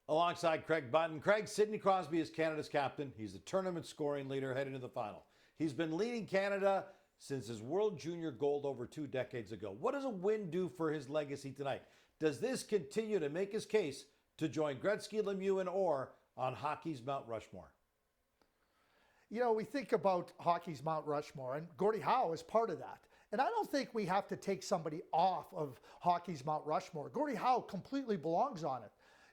Alongside Craig Button. Craig, Sidney Crosby is Canada's captain. He's the tournament scoring leader heading to the final. He's been leading Canada since his World Junior gold over 2 decades ago. What does a win do for his legacy tonight? Does this continue to make his case to join Gretzky, Lemieux, and Orr on hockey's Mount Rushmore? You know, we think about hockey's Mount Rushmore, and Gordie Howe is part of that. And I don't think we have to take somebody off of hockey's Mount Rushmore. Gordie Howe completely belongs on it.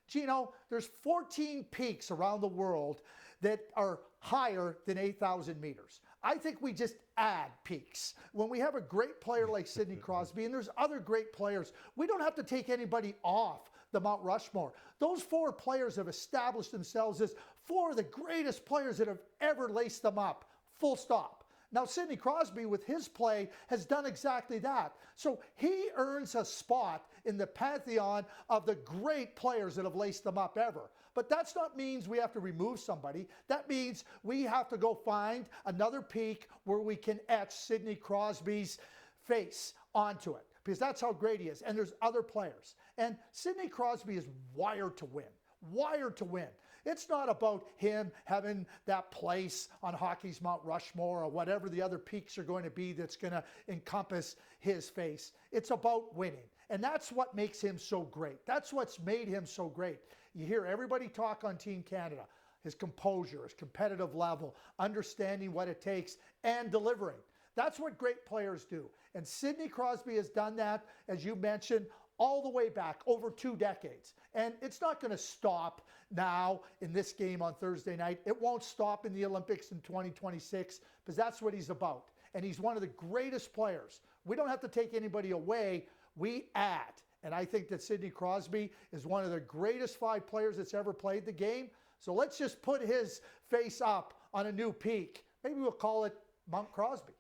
Gino, there's 14 peaks around the world that are higher than 8,000 meters. I think we just add peaks. When we have a great player like Sidney Crosby, and there's other great players, we don't have to take anybody off the Mount Rushmore. Those 4 players have established themselves as 4 of the greatest players that have ever laced them up, full stop. Now, Sidney Crosby, with his play, has done exactly that. So he earns a spot in the pantheon of the great players that have laced them up ever. But that's not means we have to remove somebody. That means we have to go find another peak where we can etch Sidney Crosby's face onto it, because that's how great he is. And there's other players. And Sidney Crosby is wired to win. Wired to win. It's not about him having that place on hockey's Mount Rushmore or whatever the other peaks are going to be that's going to encompass his face. It's about winning. And that's what makes him so great. That's what's made him so great. You hear everybody talk on Team Canada. His composure, his competitive level, understanding what it takes, and delivering. That's what great players do. And Sidney Crosby has done that, as you mentioned, all the way back over 2 decades. And it's not going to stop now in this game on Thursday night. It won't stop in the Olympics in 2026, because that's what he's about. And he's one of the greatest players. We don't have to take anybody away. We add. And I think that Sidney Crosby is one of the greatest 5 players that's ever played the game. So let's just put his face up on a new peak. Maybe we'll call it Mount Crosby.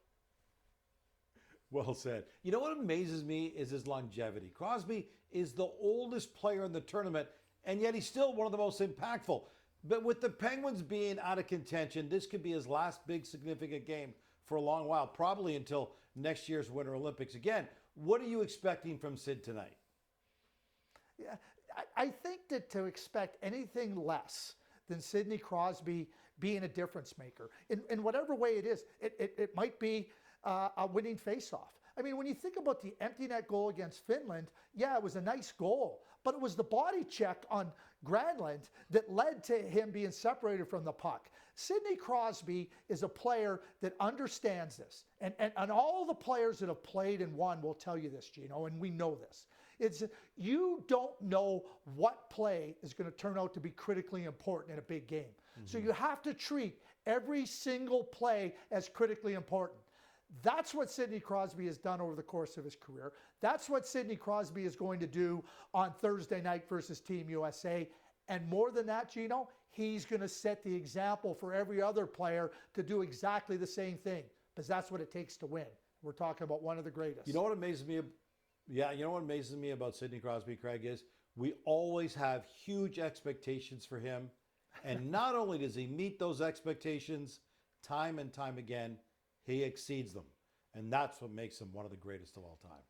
Well said. You know what amazes me is his longevity. Crosby is the oldest player in the tournament, and yet he's still one of the most impactful. But with the Penguins being out of contention, this could be his last big significant game for a long while, probably until next year's Winter Olympics. Again, what are you expecting from Sid tonight? Yeah, I think that to expect anything less than Sidney Crosby being a difference maker, in whatever way it is, it might be a winning faceoff. I mean, when you think about the empty net goal against Finland, yeah, it was a nice goal, but it was the body check on Granlund that led to him being separated from the puck. Sidney Crosby is a player that understands this. And all the players that have played and won will tell you this, Gino, and we know this. It's you don't know what play is going to turn out to be critically important in a big game. Mm-hmm. So you have to treat every single play as critically important. That's what Sidney Crosby has done over the course of his career. That's what Sidney Crosby is going to do on Thursday night versus Team USA. And more than that, Gino, he's going to set the example for every other player to do exactly the same thing, because that's what it takes to win. We're talking about one of the greatest. You know what amazes me? Yeah, you know what amazes me about Sidney Crosby, Craig, is we always have huge expectations for him. And not only does he meet those expectations time and time again, he exceeds them. And that's what makes him one of the greatest of all time.